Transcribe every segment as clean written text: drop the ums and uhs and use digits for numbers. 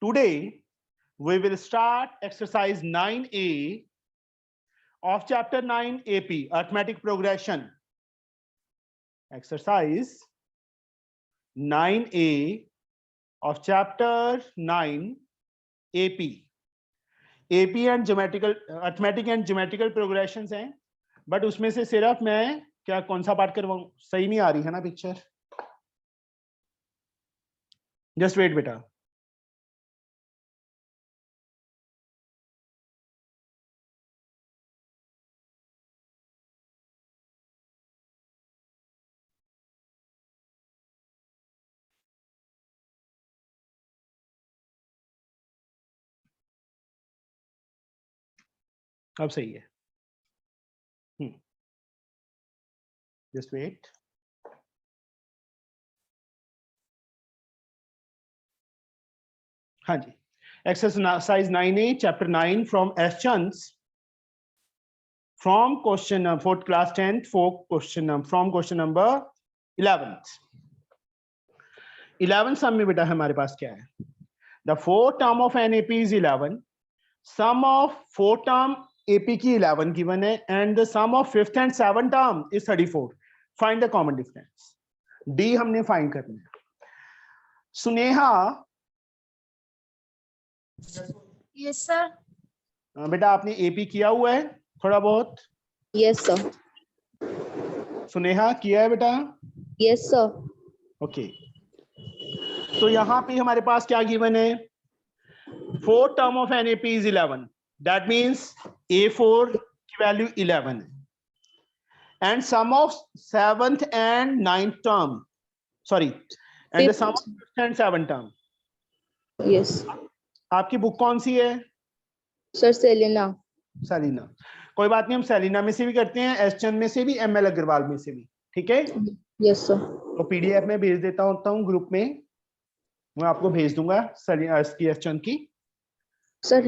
Today, we will start exercise 9A of chapter 9 AP, Arithmetic Progression. Exercise 9A of chapter 9 AP. AP and geometrical, arithmetic and geometrical progressions हैं, but उसमें से सिर्फ मैं क्या कौन सा पार्ट करवाऊं? सही नहीं आ रही है ना पिक्चर? जस्ट वेट बेटा. अब सही है. Just wait. हाँ जी. Exercise 9A, chapter 9 from S. Chands. From question for class 10th, from question number 11th. 11 sum में बेटा हमारे पास क्या है? The fourth term of an AP is 11. Sum of fourth term AP की 11 given है, and the sum of fifth and seventh term is 34. Find the common difference. D हमने find करना है. सुनेहा. Yes sir. बेटा आपने AP किया हुआ है थोड़ा बहुत? Yes sir. सुनेहा किया है बेटा? Yes sir. ओके. तो यहाँ पे हमारे पास क्या गिवन है? Fourth term of an AP is 11. That means A4 की वैल्यू 11 है, and sum of seventh and ninth term, sorry, and the sum of fifth and seventh term. Yes. आपकी बुक कौन सी है? Sir Selena. सेलिना. कोई बात नहीं, हम सेलिना में से भी करते हैं, एस चंद में से भी, ML अग्रवाल में से भी. ठीक है. Yes sir. तो PDF में भेज देता हूँ ग्रुप में, मैं आपको भेज दूंगा सेलिना इसकी, एस चंद की. Sir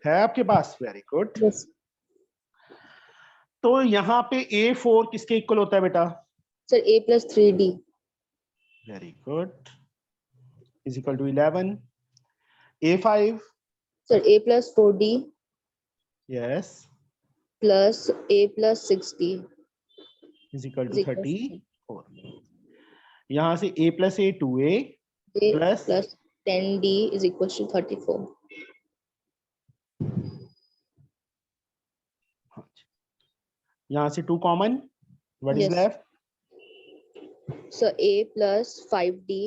है आपके पास? Very good. Yes. तो यहाँ पे A4 किसके इक्वल होता है बेटा? Sir A plus 3D. Very good. Is equal to 11. A5. Sir A plus 4D yes. plus A plus 6D is equal is to equal to 34. यहाँ से A plus A 2A A plus plus 10D is equal to 34. यहाँ से 2 common. What is Yes. Left? Sir A plus 5D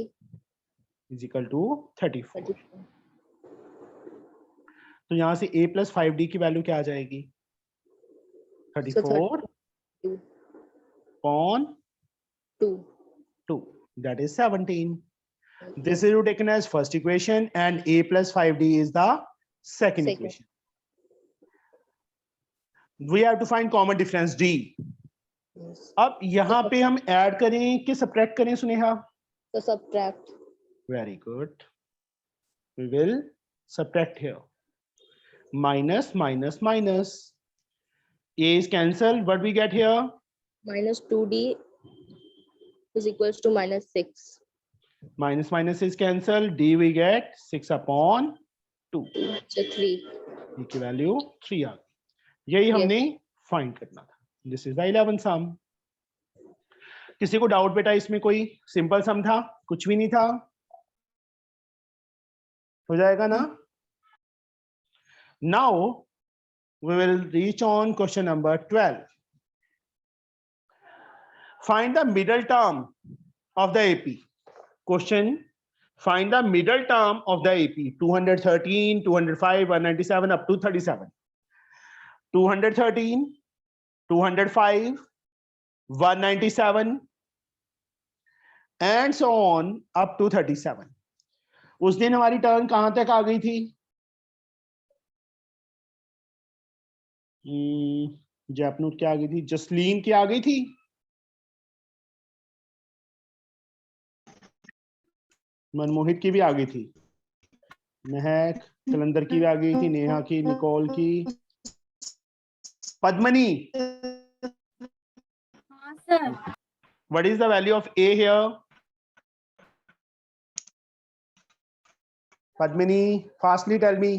is equal to 34. 34. तो यहाँ से A plus 5D की value क्या आ जाएगी? 34 2. upon 2. 2, that is 17. This is taken as first equation, and A plus 5D is the second equation. We have to find common difference D. Yes. अब यहाँ पे हम ऐड करें कि सब्ट्रैक्ट करें सुनेहा? So subtract. Very good. We will subtract here. Minus, minus, minus. A is cancelled. What we get here? Minus 2D is equals to minus 6. Minus minus is cancelled. D we get 6 upon 2. So 3. D की value 3 आ गई. यही हमने find करना था. This is the 11th sum. किसी को doubt बेटा इसमें? कोई सिंपल सम था, कुछ भी नहीं था. हो जाएगा ना? Now we will reach on question number 12. Find the middle term of the AP. Question: find the middle term of the AP. 213, 205, 197 up to 37. 213, 205, 197 and so on up to 37. उस दिन हमारी टर्न कहां तक आ गई थी? जैपनूर क्या आ गई थी? जसलीन क्या आ गई थी? मनमोहित की भी आ गई थी, महक, कलंदर की भी आ गई थी, नेहा की, निकोल की, Padmini. What is the value of A here? Padmini, fastly tell me.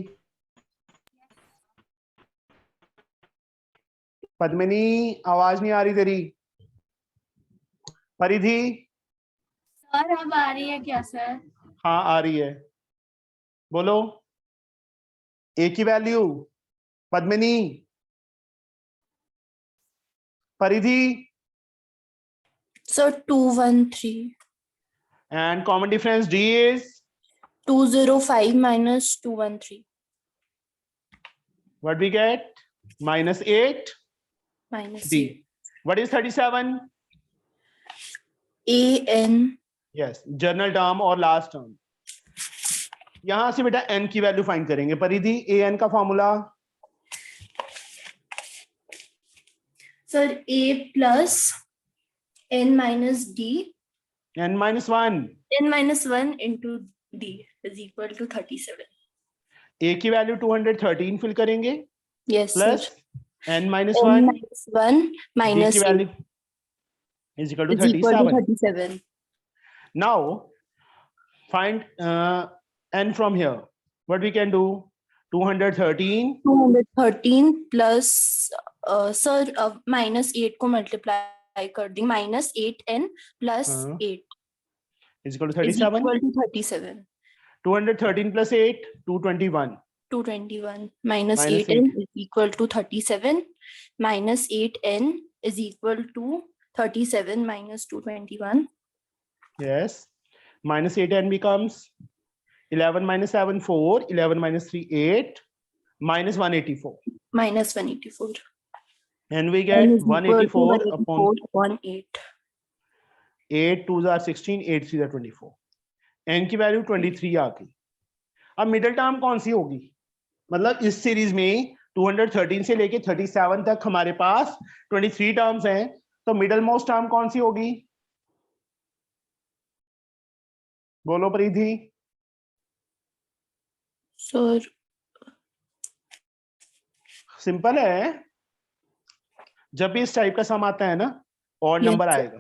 Padmini, आवाज नहीं आ रही तेरी। परिधि, सर अब आ रही है क्या सर? हाँ आ रही है, बोलो। ए की value, Padmini, Paridhi, sir 213 and common difference D is 205 minus 213 what we get -8 minus D. What is 37? an yes, general term और लास्ट टर्म। यहां से बेटा एन की वैल्यू फाइंड करेंगे। परिधि, ए एन का formula, sir a plus n minus d n -1। n minus 1 into d is equal to 37. A की value 213 fill करेंगे, Yes plus sir. n n -1 D minus 1 minus की 8 value is equal to is equal to 37। 37. Now find n from here. What we can do? 213 213 plus sir minus 8 को multiply कर देंगे minus 8n plus हाँ। 8 is equal to is 37. equal to 37. 213 plus 8, 221. 221 minus Minus 8n is equal to 37 minus 8n is equal to 37 minus 221 Yes. Minus 8n becomes 11 minus 7, 4. 11 minus 3, 8. Minus 184. minus 184. And we n get is equal to 184 upon 184 upon 8. 8 2s are 16, 8 3s are 24. n की value 23 आ गई। अब middle term कौन सी होगी? मतलब इस series में 213 से लेके 37 तक हमारे पास 23 टर्म्स हैं, तो मिडल मोस्ट टर्म कौन सी होगी? बोलो परिधि। Sir, सिंपल है, जब भी इस टाइप का सम आता है ना, ऑड Yes, नंबर sir. आएगा,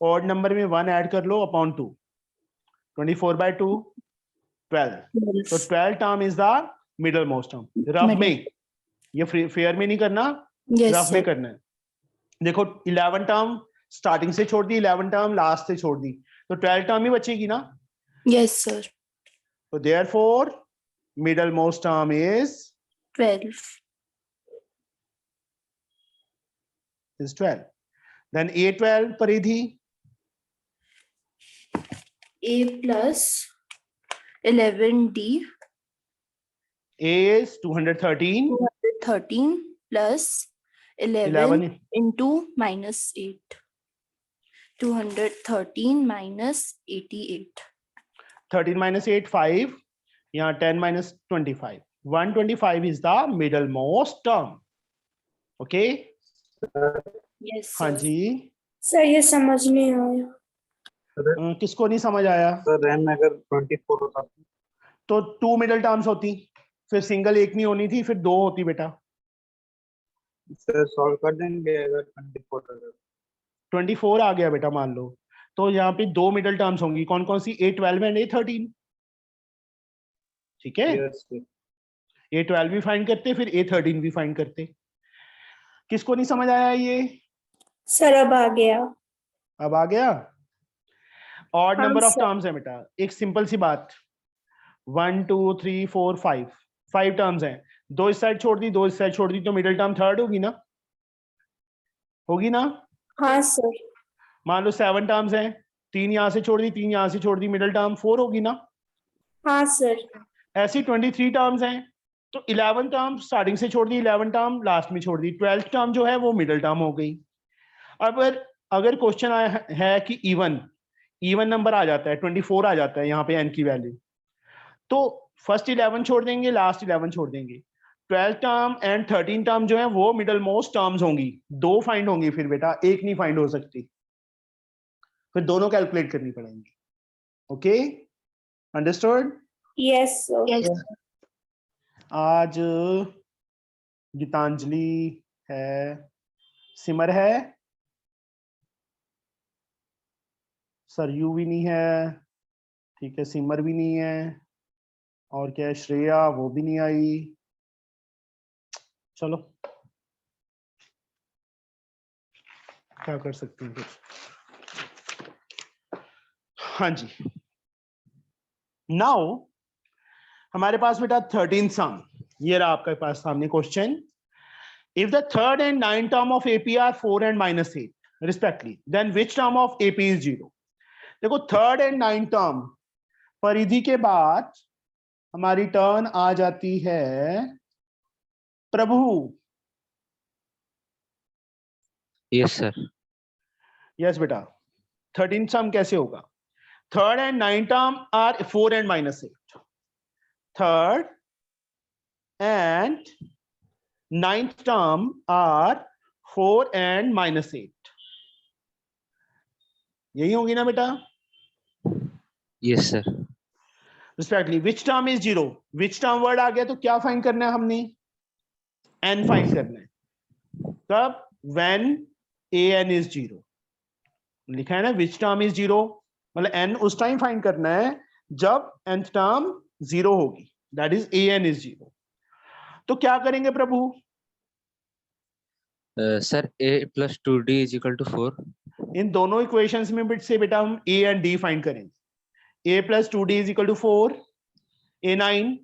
ऑड नंबर में 1 ऐड कर लो अपॉन 2, 24/2 12, तो 12 term is the middle most term. Rough Middle. में, ये फेयर में नहीं करना, yes रफ sir. में करना है। देखो 11 टर्म स्टार्टिंग से छोड़ दी, 11 टर्म लास्ट से छोड़ दी, तो 12 टर्म ही बचेगी ना। Yes sir. तो therefore middle most term is 12. 12। Then A12 Paridhi, A plus 11d A is 213, 213 plus 11 11 into minus 8. 213 minus 88. 13 minus 8 5, यहाँ 10 minus 25, 125 is the middle most term। Okay Yes हाँ sir. जी। Sir ये समझ नहीं आया। किसको नहीं समझ आया? सर रैम में अगर 24 होता तो 2 मिडल टर्म्स होती, फिर सिंगल एक नहीं होनी थी, फिर 2 होती बेटा। सर सॉल्व कर देंगे अगर 24 अगर 24 आ गया बेटा मान लो, तो यहाँ पे 2 मिडल टर्म्स होंगी, कौन कौन सी? A12 and A13। ठीक है, यस सर। A12 भी फाइंड करते, फिर A13 भी फाइंड करते। किसको नहीं समझ आया ये? सर अब आ गया। अब आ गया। ऑड हाँ, नंबर ऑफ सर। टर्म्स है बेटा, एक सिंपल सी बात, 1 2 3 4 5, 5 टर्म्स हैं, 2 इस साइड छोड़ दी, 2 इस साइड छोड़ दी, तो मिडिल टर्म थर्ड होगी ना, होगी ना। हाँ सर। मान लो 7 टर्म्स हैं, 3 यहाँ से छोड़ दी, 3 यहाँ से छोड़ दी, मिडिल टर्म 4 होगी ना। हाँ सर। ऐसी 23 टर्म्स हैं, तो 11 टर्म स्टार्टिंग से छोड़ दी, 11 टर्म लास्ट में छोड़ दी, 12th टर्म जो है वो मिडिल टर्म हो गई। अब अगर क्वेश्चन आया है कि इवन नंबर आ जाता है, 24 आ जाता है यहाँ पे n की वैल्यू, तो फर्स्ट 11 छोड़ देंगे, लास्ट 11 छोड़ देंगे। 12 टर्म एंड 13 टर्म जो है वो मिडल मोस्ट टर्म्स होंगी, 2 फाइंड होंगी फिर बेटा, एक नहीं फाइंड हो सकती, फिर दोनों कैलकुलेट करनी पड़ेंगी। Okay, understood? Yes sir. Yes. आज गीतांजलि है, सिमर है, सरयू भी नहीं है, ठीक है, सिमर भी नहीं है, और क्या है, श्रेया वो भी नहीं आई। चलो क्या कर सकते हैं कुछ। हाँ जी, नाउ हमारे पास बेटा 13 सम, ये रहा आपके पास सामने question. If the third and 9 term of AP are 4 and -8 respectively, then which term of AP is 0? देखो थर्ड एंड 9 टर्म परिधि के बाद हमारी टर्न आ जाती है प्रभु। Yes sir. यस बेटा, 13 सम कैसे होगा? Third and 9 term are 4 and -8, थर्ड and 9th term are 4 and -8, यही होगी ना बेटा? Yes sir. Respectively which term is 0, which term word आ गया तो क्या फाइंड करना है हमने? n फाइंड करना है। कब? when an is 0, लिखा है ना विच टर्म इज 0, मतलब n उस टाइम फाइंड करना है जब nth टर्म 0 होगी, दैट इज an is 0। तो क्या करेंगे प्रभु? Sir a + 2d = 4। इन दोनों इक्वेशंस में से बेटा हम a एंड d फाइंड करेंगे। a + 2d = 4, a9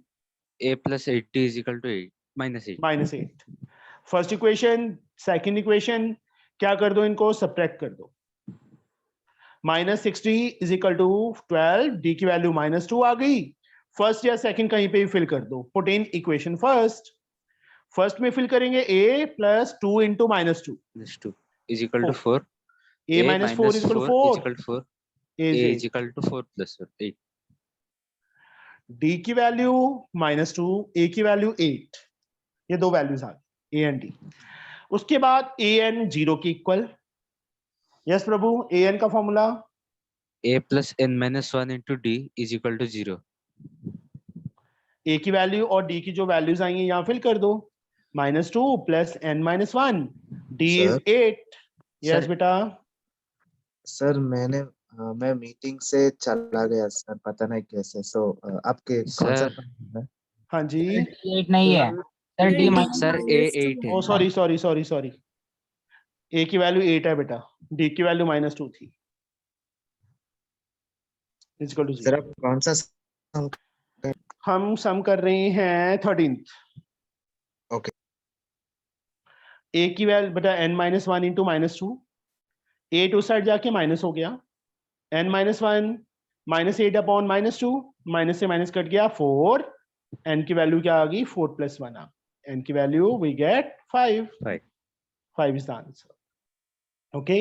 a + 8d = 8 -8। -8। First equation, second equation क्या कर दो, इनको सब्ट्रैक्ट कर दो। -60 = 12, d की वैल्यू -2 आ गई। फर्स्ट या सेकंड कहीं पे भी फिल कर दो, पुट इन इक्वेशन फर्स्ट में फिल करेंगे a + 2 × -2 -2 = 4। a - 4 = 4, = 4। a a is 8, = 4 + 8। d की वैल्यू -2, a की वैल्यू 8, ये दो वैल्यूज आ गई a एंड d। उसके बाद an 0 के इक्वल। यस प्रभु, an का formula a + n - 1 × d = 0। a की वैल्यू और d की जो वैल्यूज आएंगी यहाँ फिल कर दो। -2 + n - 1, d is 8। Yes sir बेटा, सर मैं मीटिंग से चला गया सर, पता नहीं कैसे। आपके कौन सा सर फंक्शन है? हाँ जी। 8 नहीं है सर, d सर a 8 ओ है। सॉरी, a की वैल्यू 8 है बेटा, d की वैल्यू -2 थी। Equal to sir 0। आप कौन सा sum हम सम कर रहे हैं 13th। ओके। a की वैल्यू बेटा n - 1 × -2, 8 उस साइड जाके माइनस हो गया, n - 1 -8 अपॉन -2, माइनस से माइनस कट गया 4, n की वैल्यू क्या आ गई 4 + 1 आ, n की value we get 5। 5 is the answer. Okay,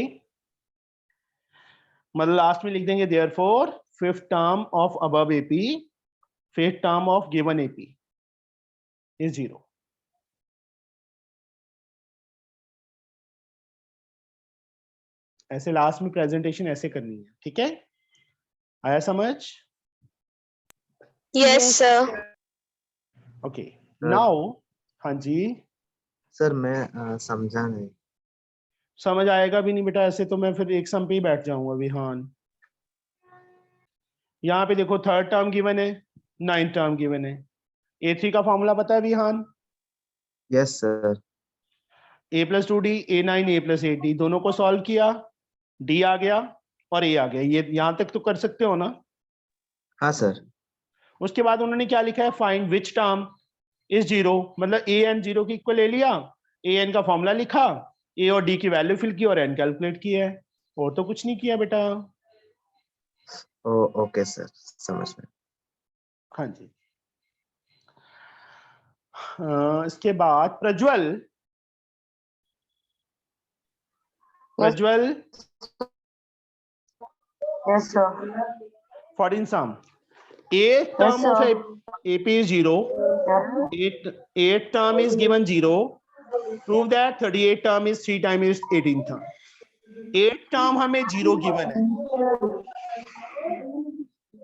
मतलब लास्ट में लिख देंगे therefore fifth term of above AP, fifth term of given AP is 0। ऐसे लास्ट में प्रेजेंटेशन ऐसे करनी है, ठीक है? आया समझ? Yes, sir. ओके नाउ, हाँ जी। सर मैं समझा नहीं। समझ आएगा भी नहीं बेटा ऐसे तो मैं फिर एक सम पे ही बैठ जाऊंगा विहान। यहाँ पे देखो थर्ड टर्म गिवन है, 9th टर्म गिवन है। a3 का फॉर्मूला पता है Vihaan? Yes sir. a + 2d, a9 a + 8d, दोनों को सॉल्व किया, d आ गया और a आ गया। ये यहां तक तो कर सकते हो ना? हाँ सर। उसके बाद उन्होंने क्या लिखा है, फाइंड विच टर्म इज 0, मतलब a n 0 के इक्वल ले लिया, a n का फॉर्मूला लिखा, a और d की वैल्यू फिल की और n कैलकुलेट किया है, और तो कुछ नहीं किया बेटा। ओके सर, समझ में। हाँ जी। इसके बाद Prajwal, Yes, sir. 14 sum. Eighth term Yes, of sir. AP is 0. Eighth term is given 0. Prove that 38 term is 3 times 18 term. Eighth term हमें 0 given है।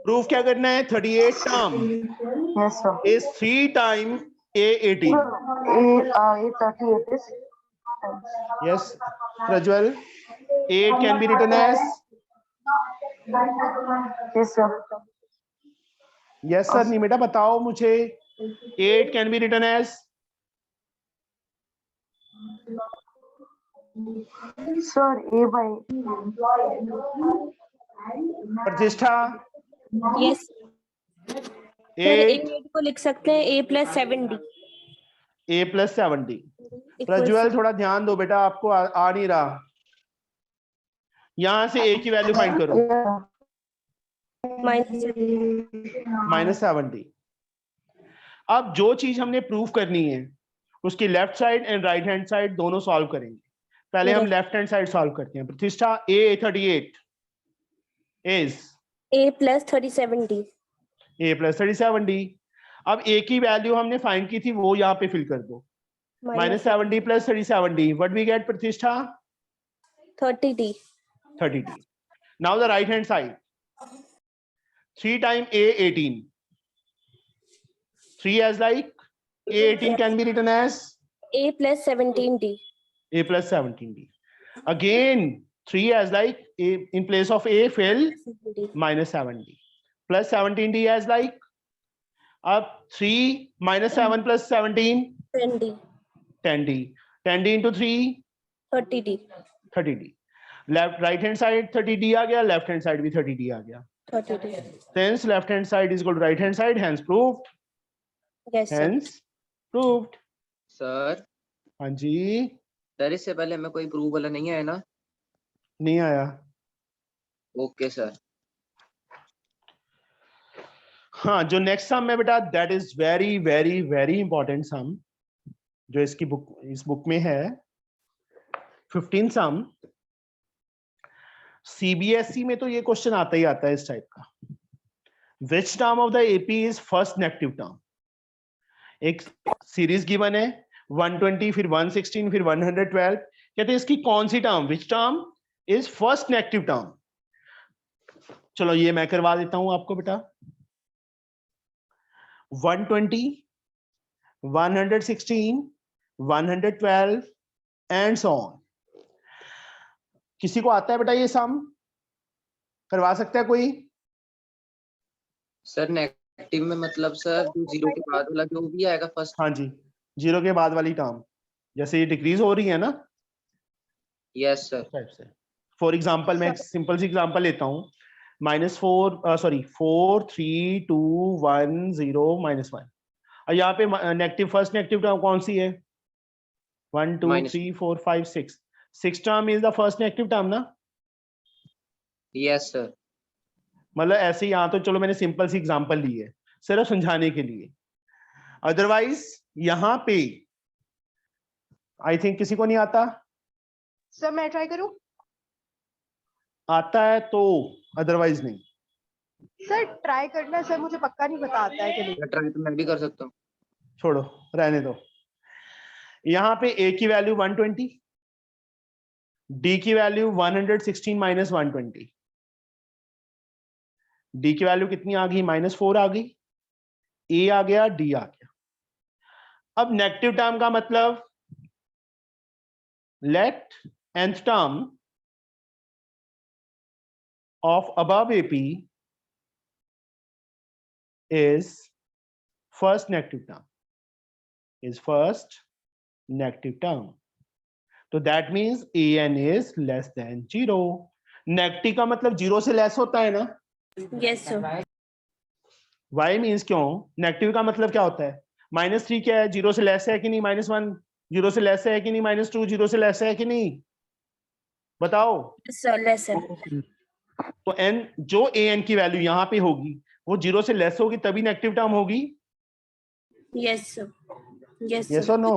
Proof क्या करना है? 38 term Yes, sir. is 3 times A18. A38 is. Yes, Prajwal. 8 can be written as Yes, sir. Yes sir Nimita बताओ मुझे 8 can be written as Sir, A by Pratishtha yes 8 8 को लिख सकते हैं a plus 7d a plus 7d। equals Prajwal थोड़ा ध्यान दो बेटा, आपको आ नहीं रहा। यहां से a की वैल्यू फाइंड करो, -7d। अब जो चीज हमने प्रूव करनी है उसकी left side and right hand side दोनों सॉल्व करेंगे। पहले हम लेफ्ट हैंड साइड सॉल्व करते हैं। प्रतिष्ठा a38 is a plus 37d a plus 37d। अब a की वैल्यू हमने फाइंड की थी वो यहाँ पे फिल कर दो, -7d plus 37d। What we gate प्रतिष्ठा? 30d 30d। Now the right hand side, 3 time a 18, 3 as like a18 can be written as a plus 17d a plus 17d। Again 3 as like a, in place of a fill -7d plus 17d as like अब 3 minus 7 plus 17 10d 10d 10d into 3 30d 30d। Left right hand side 30d आ गया, left hand side भी 30d आ गया। 30d Since left hand side is equal to right hand side, hence proved, yes sir hence proved। Sir हाँ जी, sir इससे पहले हमें कोई proof वाला नहीं है ना? नहीं आया। Okay sir. हाँ, जो नेक्स्ट सम है बेटा that is very very very important sum, जो इसकी बुक इस बुक में है 15 सम। सीबीएसई में तो ये क्वेश्चन आता ही आता है इस टाइप का। Which term of the AP is first negative term? एक सीरीज गिवन है 120 फिर 116 फिर 112, कहते हैं इसकी कौन सी term, which term is first negative term? चलो ये मैं करवा देता हूं आपको बेटा। 120, 116, 112 एंड सो ऑन। किसी को आता है बेटा ये सम? करवा सकता है कोई? सर नेगेटिव में मतलब सर जो जीरो के बाद वाला जो भी आएगा फर्स्ट। हाँ जी, जीरो के बाद वाली टर्म, जैसे ये डिक्रीज हो रही है ना यस सर। टाइप से। फॉर एग्जांपल मैं एक सिंपल सी एग्जांपल लेता हूँ, -4 3 2 1 0 -1। और यहाँ पे नेगेटिव फर्स्ट नेगेटिव टर्म कौन सी है? 1 2 3 4 5 6 6 term is the first negative term ना? Yes sir. मतलब ऐसे यहाँ तो चलो मैंने सिंपल सी एग्जांपल ली है सिर्फ समझाने के लिए, अदरवाइज यहाँ पे आई थिंक किसी को नहीं आता। सर मैं ट्राई करूं? आता है तो, अदरवाइज नहीं। सर ट्राई करना सर, मुझे पक्का नहीं पता आता है कि नहीं। ट्राई तो मैं भी कर सकता हूँ। छोड़ो रहने दो। यहाँ पे a की वैल्यू 120, d की वैल्यू 116 माइनस 120, d की वैल्यू कितनी आ गई? -4 आ गई, a आ गया, d आ गया। अब नेगेटिव टर्म का मतलब let nth term of above AP is first negative term, is first negative term. So that means an is less than 0. Negative का मतलब 0 से लेस होता है ना? yes sir y मीन्स क्यों? नेगेटिव का मतलब क्या होता है? -3 क्या है? 0 से लेस है कि नहीं? -1 0 से लेस है कि नहीं? -2 0 से लेस है कि नहीं? बताओ। yes sir less sir तो n जो an की वैल्यू यहाँ पे होगी वो 0 से लेस होगी तभी नेगेटिव टर्म होगी। yes sir yes yes sir और नो?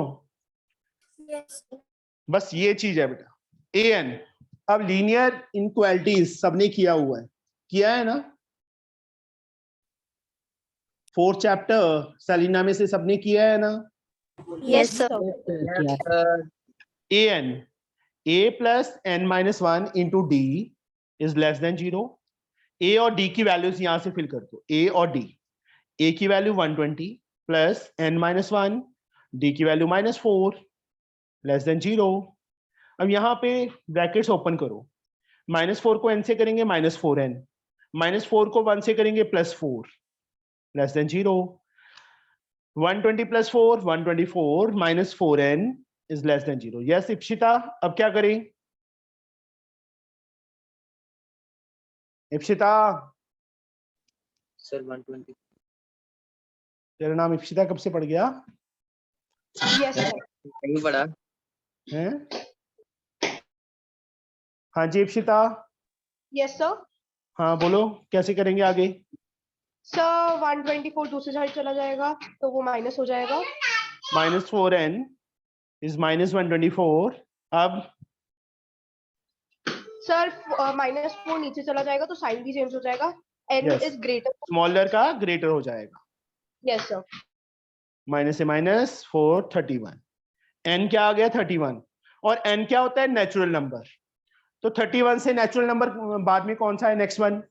yes sir बस ये चीज है बेटा an। अब लीनियर इनक्वालिटीज सबने किया हुआ है, किया है ना? 4th चैप्टर सेलिना में से सबने किया है ना? yes sir an a plus n minus 1 into d is less than 0। a और d की वैल्यूज यहां से फिल कर दो, a और d। a की value 120 plus n minus 1, d की वैल्यू -4 लेस देन 0। अब यहाँ पे ब्रैकेट्स ओपन करो, -4 को n से करेंगे -4n, -4 को 1 से करेंगे +4, less than 0. 120 plus 4, 124 minus 4n is less than 0. Yes, Ipsita, अब क्या करें? इप्सिता, सर 120 तेरा नाम इप्सिता कब से पड़ गया यस सर नहीं पड़ा। है? हाँ जी इप्सिता, यस सर हाँ बोलो कैसे करेंगे आगे? सर 124 दूसरी साइड चला जाएगा तो वो माइनस हो जाएगा। minus 4n is minus 124. अब सर -4 नीचे चला जाएगा तो साइन भी चेंज हो जाएगा। n Yes. Is greater. Smaller का ग्रेटर हो जाएगा। यस सर माइनस से माइनस 4 31, n क्या आ गया 31, और n क्या होता है नेचुरल नंबर, तो 31 से नेचुरल नंबर बाद में कौन सा है next one?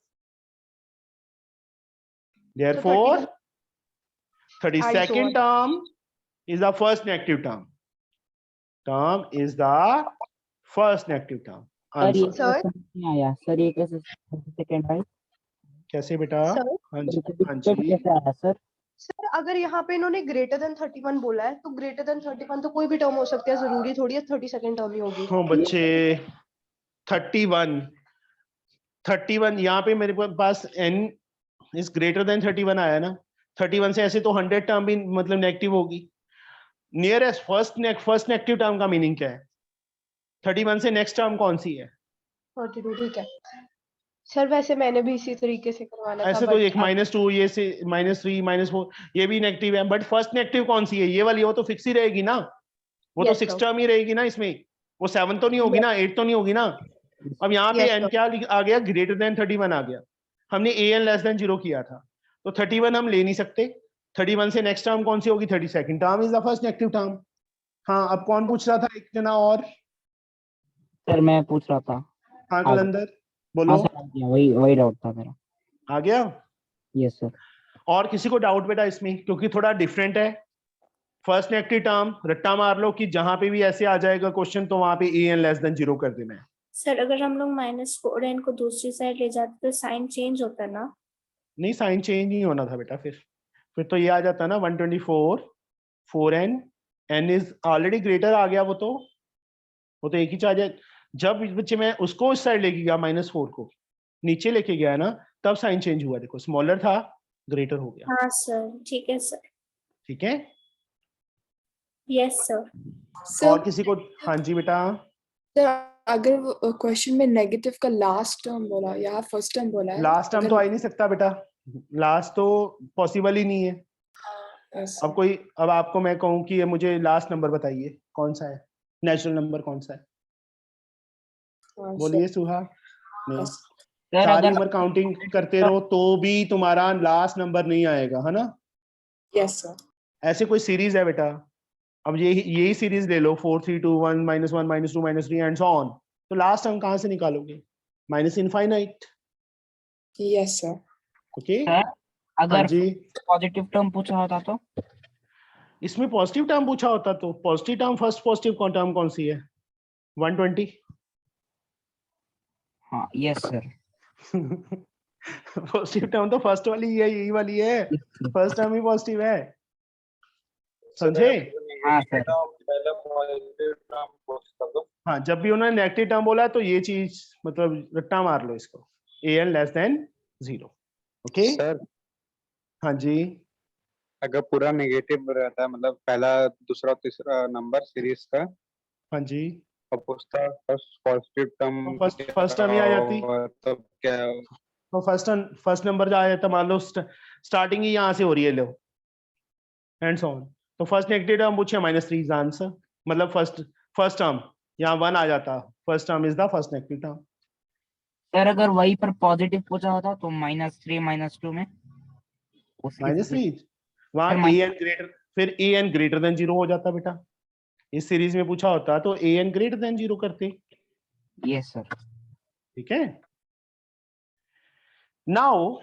Therefore 32nd term is the first negative term. Term is the first negative term. Answer. Sir आया सर, ये कैसे सेकंड है? कैसे बेटा? सर हाँ जी हाँ जी। कैसे आया सर? सर अगर यहाँ पे इन्होंने ग्रेटर देन 31 बोला है तो ग्रेटर देन 31 तो कोई भी टर्म हो सकता है, जरूरी थोड़ी है 32nd टर्म ही होगी। हाँ बच्चे 31 यहाँ पे मेरे पास n इज ग्रेटर देन 31 आया ना, 31 से ऐसे तो 100 टर्म भी मतलब नेगेटिव होगी। नियरेस्ट फर्स्ट नेगेटिव टर्म का मीनिंग क्या है? 31 से नेक्स्ट टर्म कौन सी है? 42 ठीक है सर, वैसे मैंने भी इसी तरीके से करवाना था। ऐसे तो एक -2 ये से -3 -4 ये भी नेगेटिव है, बट फर्स्ट नेगेटिव कौन सी है? ये वाली, वो तो फिक्स ही रहेगी ना, वो तो Yes, 6 sir. टर्म ही रहेगी ना इसमें, वो 7 तो नहीं होगी ना, 8 तो नहीं होगी ना। अब यहाँ पे Yes, n sir. क्या आ गया? ग्रेटर देन 31 आ गया। हमने an लेस देन 0 किया था, तो 31 हम ले नहीं सकते। 31 से नेक्स्ट टर्म कौन सी होगी? 32nd term is the first negative term. हाँ अब कौन पूछ रहा था? एक जना और। सर मैं पूछ रहा था। हाँ हाँ, कलंदर बोलो। हाँ सर, आ गया, वही डाउट था मेरा। आ गया? Yes sir. और किसी को डाउट बेटा इसमें? क्योंकि थोड़ा डिफरेंट है। फर्स्ट नेगेटिव टर्म रट्टा मार लो कि जहां पे भी ऐसे आ जाएगा क्वेश्चन तो वहां पे an लेस देन 0 कर देना है। सर अगर हम लोग -4n को दूसरी साइड ले जाते तो साइन चेंज होता ना? नहीं साइन चेंज नहीं होना था बेटा, फिर तो ये आ जाता ना 124 4n, n is already greater आ गया, वो तो एक ही चार्ज है। जब बच्चे मैं उसको इस साइड लेके गया -4 को नीचे लेके गया ना, तब साइन चेंज हुआ। देखो स्मॉलर था ग्रेटर हो गया। हाँ सर ठीक है सर। ठीक है, यस सर। और किसी को? हाँ जी बेटा। सर अगर क्वेश्चन में नेगेटिव का लास्ट टर्म बोला या फर्स्ट टर्म बोला है, लास्ट टर्म तो आ ही नहीं सकता बेटा, लास्ट तो पॉसिबल ही नहीं है। yes, अब आपको मैं कहूँ कि ये मुझे लास्ट नंबर बताइए कौन सा है, नेचुरल नंबर कौन सा है? हाँ, बोलिए सुहा। नहीं, सर सारी अगर उम्र काउंटिंग करते रहो तो भी तुम्हारा लास्ट नंबर नहीं आएगा, है ना? Yes sir. ऐसे कोई सीरीज है बेटा, अब यही सीरीज ले लो 4 3 2 1 -1 -2 -3 एंड सो ऑन, तो लास्ट हम कहाँ से निकालोगे? Minus infinite. Yes sir. Okay sir अगर हाँ जी। पॉजिटिव टर्म पूछा होता तो? इसमें पॉजिटिव टर्म पूछा होता तो positive term, first positive term कौन सी है? 120। हाँ यस सर। पॉजिटिव टर्म तो फर्स्ट वाली ही है, यही वाली है, फर्स्ट टर्म ही पॉजिटिव है, समझे? हाँ सर। पहले पॉजिटिव टर्म पोस्ट कर दो। हाँ जब भी उन्होंने नेगेटिव टर्म बोला तो ये चीज मतलब रट्टा मार लो इसको, an less than 0। Okay sir हाँ जी। अगर पूरा नेगेटिव रहता है, मतलब पहला दूसरा तीसरा नंबर सीरीज का, हाँ जी अब उसका first positive term first term ही आ जाती, तो क्या? तो फर्स्ट नंबर जो आ जाता, मान लो स्टार्टिंग ही यहाँ से हो रही है, लो एंड सो ऑन, तो फर्स्ट नेगेटिव टर्म पूछे -3 इज आंसर, मतलब फर्स्ट टर्म यहाँ 1 आ जाता, first term is the first negative term. Sir अगर वही पर पॉजिटिव पूछा होता तो -3 -2 में -3 वहां an ग्रेटर, फिर an ग्रेटर देन 0 हो जाता बेटा। इस सीरीज में पूछा होता तो an ग्रेटर देन 0 करते। Yes sir. ठीक है, नाउ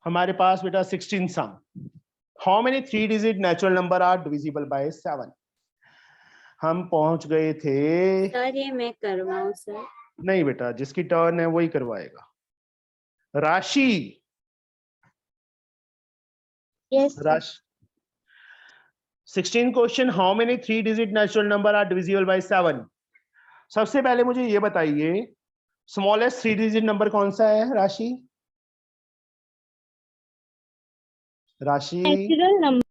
हमारे पास बेटा 16 sum, how many 3 digit natural number are divisible by 7? हम पहुंच गए थे। सर ये मैं करवाऊं सर? नहीं बेटा, जिसकी टर्न है वही करवाएगा। राशि, Yes, sir. Rashi 16 question, how many 3 digit natural number are divisible by 7? सबसे पहले मुझे ये बताइए स्मॉलेस्ट 3 डिजिट नंबर कौन सा है राशि? राशि Natural number,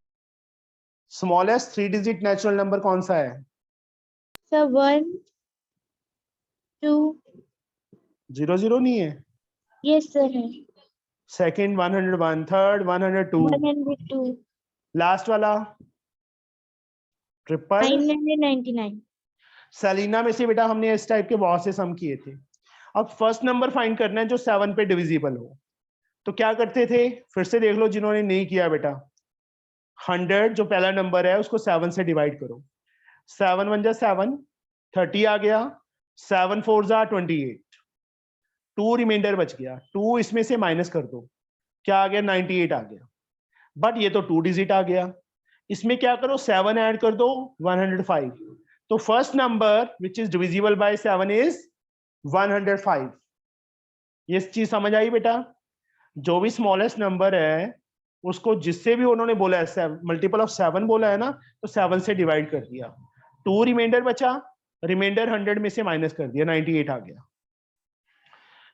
smallest 3 digit natural number कौन सा है? sir. 1, 2. 00 नहीं है, Yes, sir. है. Second 101, third 102, 102. लास्ट वाला ट्रिपल 999. सेलिना में से बेटा हमने इस टाइप के बहुत से सम किए थे। अब फर्स्ट नंबर फाइंड करना है जो 7 पे डिविजिबल हो। तो क्या करते थे, फिर से देख लो जिन्होंने नहीं किया बेटा। 100 जो पहला नंबर है उसको 7 से डिवाइड करो। 7 1 जा 7, 30 आ गया। 7 4 जा 28, 2 रिमाइंडर बच गया। 2 इसमें से माइनस कर दो, क्या आ गया? 98 आ गया। बट ये तो 2 डिजिट आ गया। इसमें क्या करो, 7 ऐड कर दो, 105। तो first number which is divisible by 7 is 105। ये चीज समझ आई बेटा? जो भी स्मॉलेस्ट नंबर है उसको जिससे भी उन्होंने बोला है मल्टीपल ऑफ 7 बोला है ना, तो 7 से डिवाइड कर दिया। 2 रिमाइंडर बचा, रिमाइंडर 100 में से माइनस कर दिया, 98 आ गया।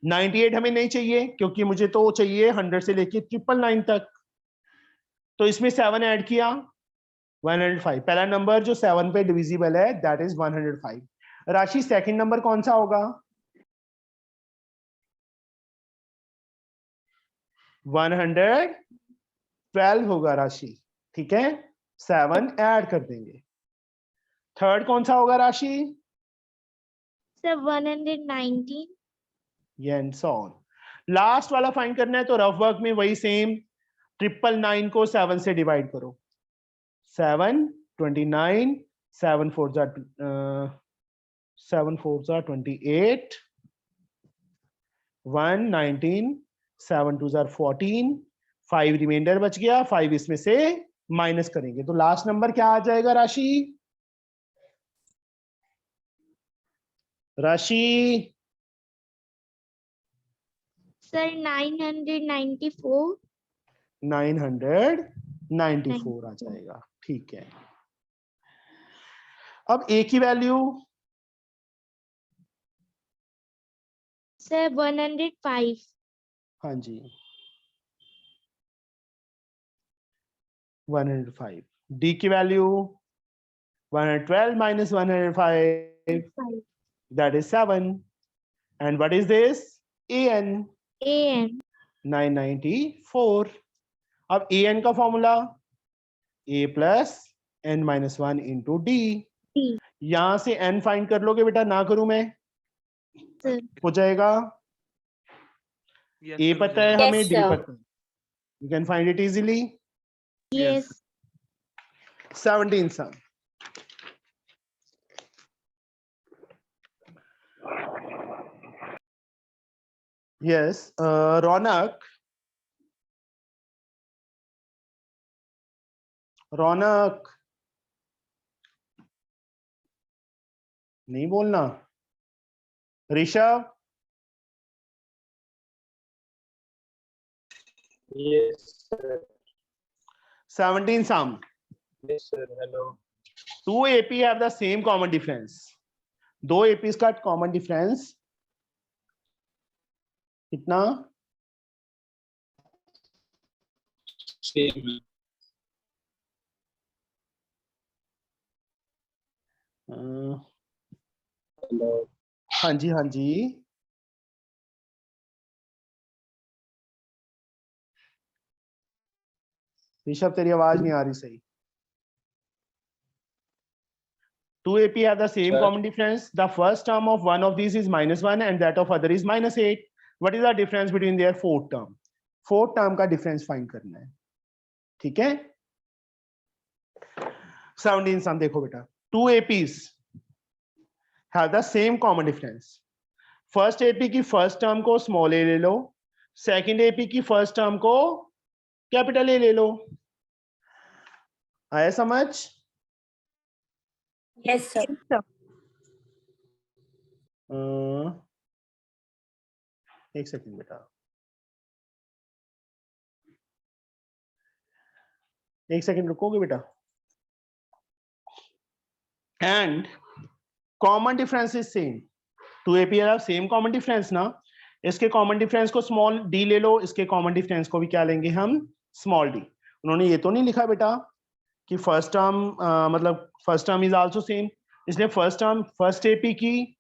98 हमें नहीं चाहिए क्योंकि मुझे तो चाहिए 100 से लेके 999 तक। तो इसमें 7 ऐड किया, 105। पहला नंबर जो 7 पे डिविजिबल है दैट इज 105। राशि सेकंड नंबर कौन सा होगा? 112 होगा राशि, ठीक है। 7 ऐड कर देंगे। थर्ड कौन सा होगा राशि? Sir, 119. And so on. Last वाला फाइंड करना है तो रफ वर्क में वही सेम, 999 को 7 से डिवाइड करो। 7 29, 7 4 जा 28, 1 19, 7 2 जा 14, 5 रिमाइंडर बच गया। 5 इसमें से माइनस करेंगे तो लास्ट नंबर क्या आ जाएगा राशि? राशि Sir, 994. 994 आ जाएगा, ठीक है। अब ए की वैल्यू Sir, 105. हाँ जी 105। डी की value 112 minus 105 that is 7, and what is this? an AN. 994। अब an का formula a plus n minus 1 into d। D. यहां से n फाइंड कर लोगे बेटा? ना करूं मैं? Sir. हो जाएगा। a पता है हमें, d पता है, you can find it easily। Yes. 17 sum। yes रौनक नहीं बोलना। Rishabh Yes, sir. 17 sum। Yes, sir. Hello. 2 AP have the same common difference। दो APs का कॉमन डिफरेंस कितना? Same. Hello. हाँ जी हाँ जी ऋषभ तेरी आवाज नहीं आ रही सही। 2 AP have the same Sir. common difference। The first term of one of these is -1 and that of other is -8। What is the difference between their fourth term? Fourth term का difference find करना है, ठीक है। 17 सम देखो बेटा, 2 APs have the same common difference। First AP की first term को small ए ले लो, सेकंड AP की फर्स्ट टर्म को कैपिटल ए ले लो। आया समझ? Yes, sir. एक सेकंड बेटा। एक सेकंड रुकोगे बेटा। And common difference is same, 2 AP are same common difference ना, इसके कॉमन डिफरेंस को स्मॉल d ले लो, इसके कॉमन डिफरेंस को भी क्या लेंगे हम, स्मॉल d। उन्होंने ये तो नहीं लिखा बेटा कि फर्स्ट टर्म मतलब first term is also same, इसलिए फर्स्ट टर्म फर्स्ट AP की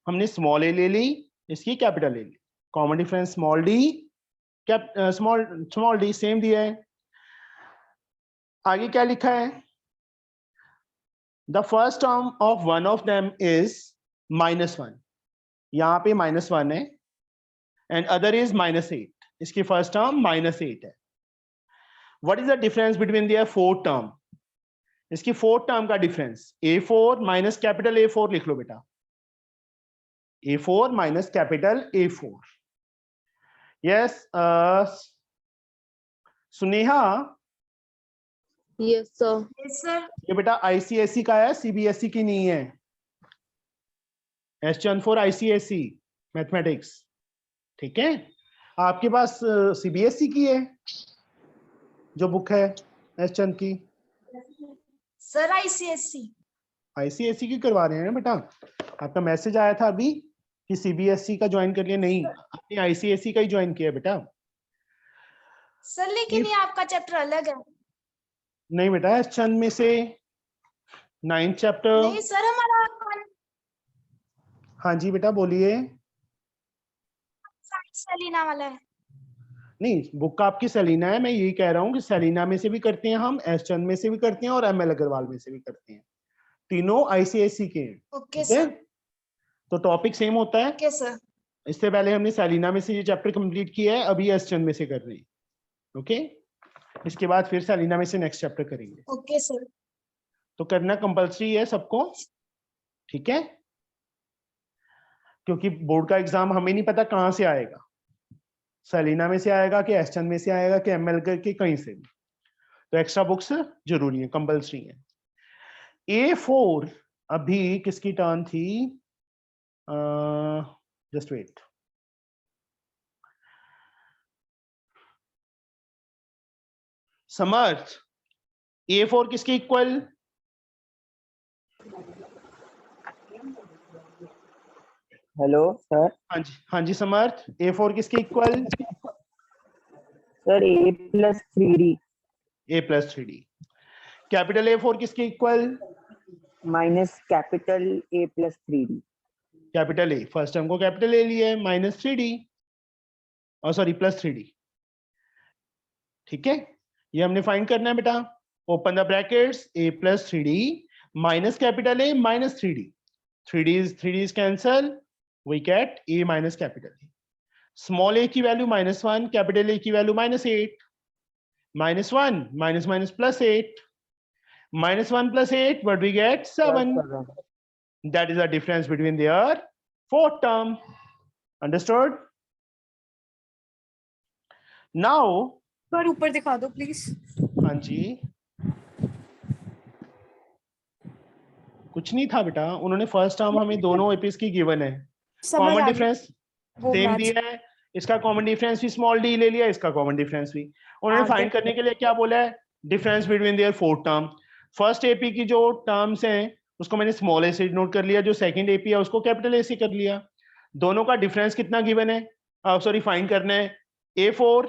हमने स्मॉल a ले ली, इसकी कैपिटल ले ली, common difference small d, small d same दिया है। आगे क्या लिखा है, the first term of one of them is -1, यहाँ पे -1 है, एंड अदर इज -8, इसकी फर्स्ट टर्म -8 है। What is the difference between their fourth term, इसकी फोर्थ टर्म का difference A4 minus capital A4 लिख लो बेटा, A4 minus capital A4। Yes Suneha, Yes, sir. ये बेटा ICSE का है, CBSE की नहीं है। S for ICSE मैथमेटिक्स, ठीक है। आपके पास CBSE की है जो बुक है S की, सर ICSE की करवा रहे हैं बेटा। आपका मैसेज आया था अभी कि CBSE का ज्वाइन कर लिया, नहीं आपने ICSE का ही ज्वाइन किया बेटा। सर लेकिन ये आपका चैप्टर अलग है। नहीं बेटा, एस चंद में से 9th चैप्टर। नहीं सर हमारा हाँ जी बेटा बोलिए। सेलिना वाला है। नहीं, बुक आपकी सेलिना है, मैं यही कह रहा हूँ कि सेलिना में से भी करते हैं हम, एस चंद में से भी करते हैं और ML अग्रवाल में से भी करते हैं, तीनों ICSE के हैं। ओके ठीक है? सर। तो टॉपिक सेम होता है। Okay sir. इससे पहले हमने सेलिना में से ये चैप्टर कंप्लीट किया है, अभी एस चंद में से कर रहे हैं। ओके, इसके बाद फिर सेलिना में से नेक्स्ट चैप्टर करेंगे। Okay sir. तो करना कंपल्सरी है सबको, ठीक है, क्योंकि बोर्ड का एग्जाम हमें नहीं पता कहां से आएगा, सेलिना में से आएगा कि एस चंद में से आएगा कि ML के कहीं से भी, तो एक्स्ट्रा बुक्स जरूरी है, कंपल्सरी है। A4 अभी किसकी टर्न थी, जस्ट वेट, समर्थ। A4 किसके इक्वल, हेलो सर। हाँ जी समर्थ, A4 किसके equal, sir A+3D। A+3D। Capital A4 किसके equal, minus capital A+3D। Capital A, first term को कैपिटल A लिया है, -3D और सॉरी +3D, ठीक है। ये हमने फाइंड करना है बेटा। Open the brackets, A+3D minus capital A minus 3D, 3D is cancel, we get A minus capital A। Small a की वैल्यू -1, कैपिटल A की value -8, -1 minus +8, -1 + 8, what we get 7। That is the difference between their fourth term. Understood? Now, sir ऊपर दिखा दो please. हाँ जी, कुछ नहीं था बेटा, उन्होंने फर्स्ट टर्म हमें दोनों एपीज की गिवन है, कॉमन डिफरेंस सेम दिया है, इसका कॉमन डिफरेंस भी स्मॉल d ले लिया, इसका कॉमन डिफरेंस भी। उन्होंने फाइंड करने के लिए क्या बोला है, difference between their fourth term. First AP की जो टर्म्स हैं उसको मैंने स्मॉल ए से नोट कर लिया, जो सेकंड एपी है उसको कैपिटल ए से कर लिया। दोनों का डिफरेंस कितना गिवन है, सॉरी फाइंड करना है, A4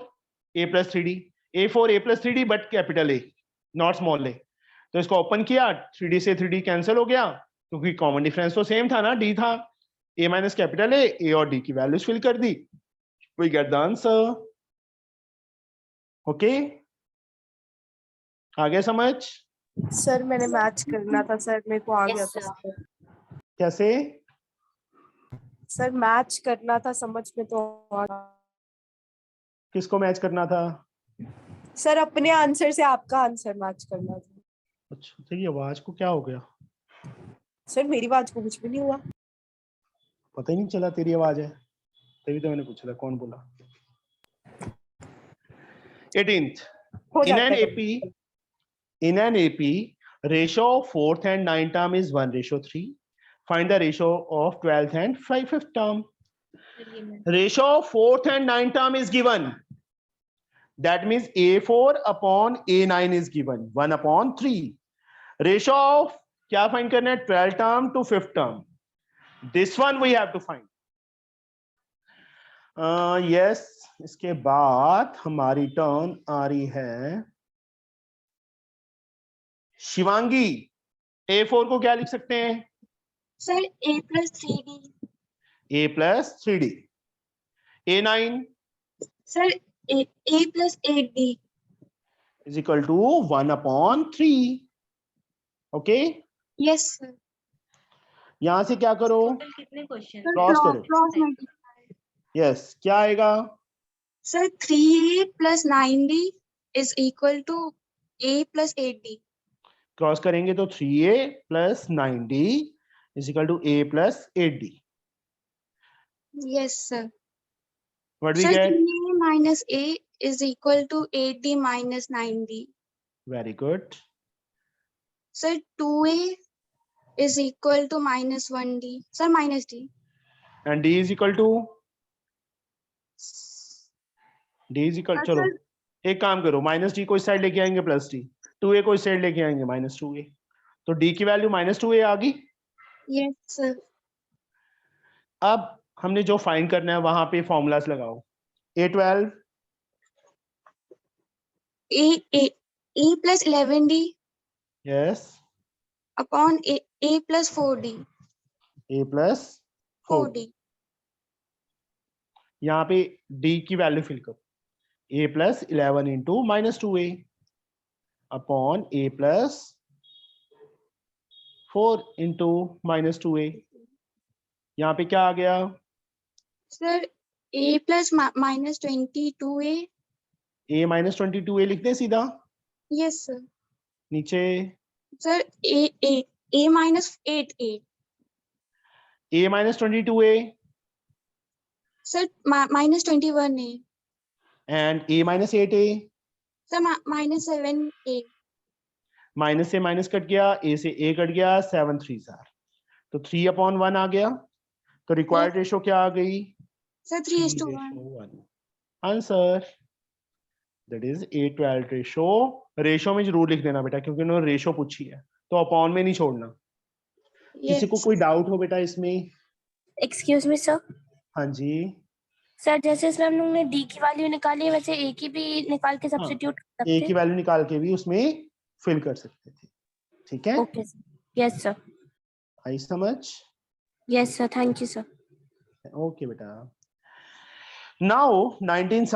A+3D, A4 A+3D but capital A not small A. तो इसको ओपन किया, 3D से 3D कैंसिल हो गया क्योंकि कॉमन डिफरेंस तो सेम था ना, D था, A माइनस कैपिटल A और D की वैल्यूज फिल कर दी, we get the answer. Okay, आ गया समझ? सर मैंने मैच करना था सर, मेरे को आ गया था। कैसे? सर मैच करना था, समझ में तो आ गया। किसको मैच करना था? सर अपने आंसर से आपका आंसर मैच करना था। अच्छा, तेरी आवाज को क्या हो गया? सर मेरी आवाज को कुछ भी नहीं हुआ, पता ही नहीं चला तेरी आवाज है, तभी तो मैंने पूछा था कौन बोला। 18th, in an AP ratio of 4th and 9th term is 1:3, find the ratio of 12th and 5th term। ratio of 4th and 9th term is given, That means A4 upon A9 is given 1/3. Ratio of क्या find करना है? 12th term to 5th term. This one we have to find. Yes. इसके बाद हमारी turn आ रही है Shivangi. A4 को क्या लिख सकते हैं? Sir a plus 3d. A plus 3D. A9 sir a plus 8d. is equal to 1/3. Okay. Yes sir. यहां से क्या करो? कितने क्वेश्चन? क्रॉस करो. Cross multiply. यस. क्या आएगा? Sir 3a plus 9d is equal to a plus 8d. Cross करेंगे तो 3A plus 9D is equal to A plus 8D. Yes sir. What we Sir, get? 3a minus a is equal to 8d minus 9d. Very good. Sir, 2a is equal to minus 1d. Sir, minus d. And D is equal to? D is equal. चलो एक काम करो, minus D को इस side लेके आएंगे plus D, 2A को इस साइड लेके आएंगे माइनस 2A, तो D की वैल्यू माइनस 2A आ गई. Yes sir. अब हमने जो फाइंड करना है वहां पे फॉर्मूलाज लगाओ. A12 a plus 11d yes upon a plus 4d. A plus 4D. यहाँ पे D की वैल्यू फिल करो. A plus 11 into minus 2A upon A plus 4 into minus 2A. यहाँ पे क्या आ गया? Sir, a plus minus 22a. A minus 22A लिखते हैं सीधा. Yes sir. नीचे Sir, a minus 8a. A minus 22A Sir, minus 21a. and A minus 8A. Sir, minus 7a. Minus से minus cut गया, A से A cut गया, 7 3 तो 3/1 आ गया. तो रिक्वायर्ड रेशो क्या आ गई? Sir, 3:1. 1. Answer that is A12 ratio. Ratio में जरूर लिख देना बेटा, क्योंकि उन्होंने रेशो पूछी है, तो अपॉन में नहीं छोड़ना. किसी को कोई डाउट हो बेटा इसमें? Excuse me sir. हाँ जी. सर जैसे इसमें हम लोग ने डी की वैल्यू निकाली है, वैसे ए की भी निकाल के सब्स्टिट्यूट कर सकते A हैं. की वैल्यू निकाल के भी उसमें फिल कर सकते थे. ठीक है. Okay sir. Yes sir. आई समझ? Yes sir. Thank you sir. Okay बेटा. Now 19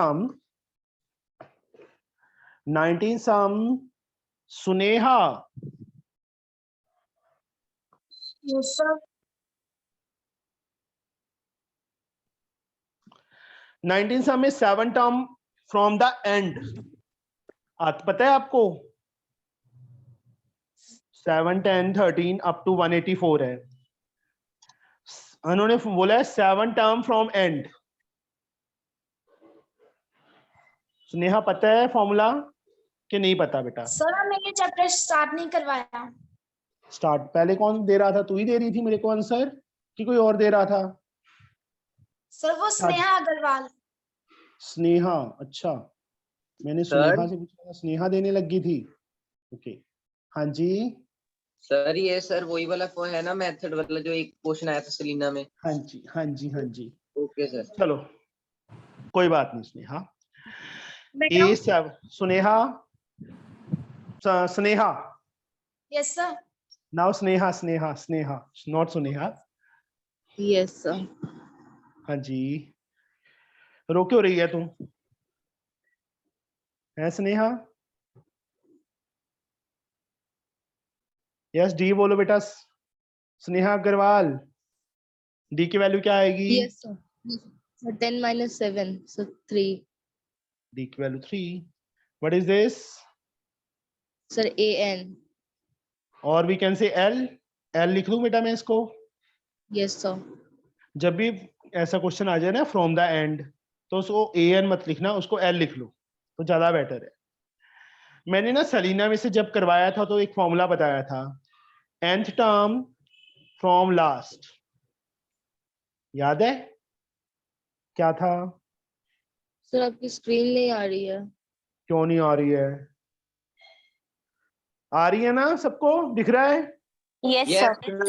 sum Suneha. Yes sir. 19 sum में 7 टर्म फ्रॉम द एंड. पता है आपको? 7 10 13 अप टू 184 है. उन्होंने बोला है 7 टर्म फ्रॉम एंड. स्नेहा पता है फॉर्मूला कि नहीं पता बेटा? सर हमने ये चैप्टर स्टार्ट नहीं करवाया. स्टार्ट पहले कौन दे रहा था? तू ही दे रही थी मेरे को आंसर, कि कोई और दे रहा था? सर वो स्नेहा अग्रवाल. स्नेहा. अच्छा, मैंने स्नेहा से पूछा था, स्नेहा देने लगी थी. ओके. हाँ जी. सर ये सर वही वाला को है ना, मेथड वाला जो एक क्वेश्चन आया था सेलिना में. हाँ जी हाँ जी हाँ जी. Okay sir. चलो कोई बात नहीं. Sneha A7. Suneha. Sneha. Yes sir. Now Sneha. Sneha not Suneha. Yes sir. हाँ जी. रो क्यों रही है तुम? है स्नेहा? यस डी बोलो बेटा. स्नेहा अग्रवाल. डी की वैल्यू क्या आएगी? Yes sir. So 10 minus 7, so 3. D की value 3. What is this? Sir, an. और वी कैन से एल लिख लूं बेटा मैं इसको? Yes sir. जब भी ऐसा क्वेश्चन आ जाए ना फ्रॉम द एंड, तो उसको an मत लिखना, उसको l लिख लो तो ज्यादा बेटर है. मैंने ना सलीना में से जब करवाया था तो एक फॉर्मूला बताया था, nth टर्म फ्रॉम लास्ट. याद है क्या था? सर आपकी स्क्रीन नहीं आ रही है. क्यों नहीं आ रही है? आ रही है ना? सबको दिख रहा है? Yes, Yes, sir.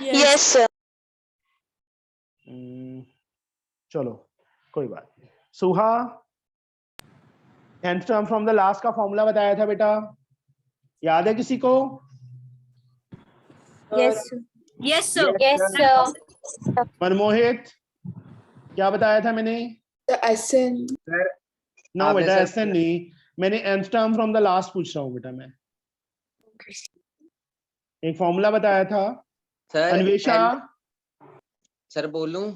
Yes, sir. चलो कोई बात नहीं। सुहा, nth term from the last का फॉर्मूला बताया था बेटा, याद है किसी को? Yes, sir. Yes, sir. Yes, sir. Manmohit, क्या बताया था मैंने? The SN. नो आपने बेटा सर- ऐसे नहीं, मैंने nth term from the last पूछ रहा हूँ बेटा। मैं एक फॉर्मूला बताया था। सर अन्वेषा, सर बोलूं?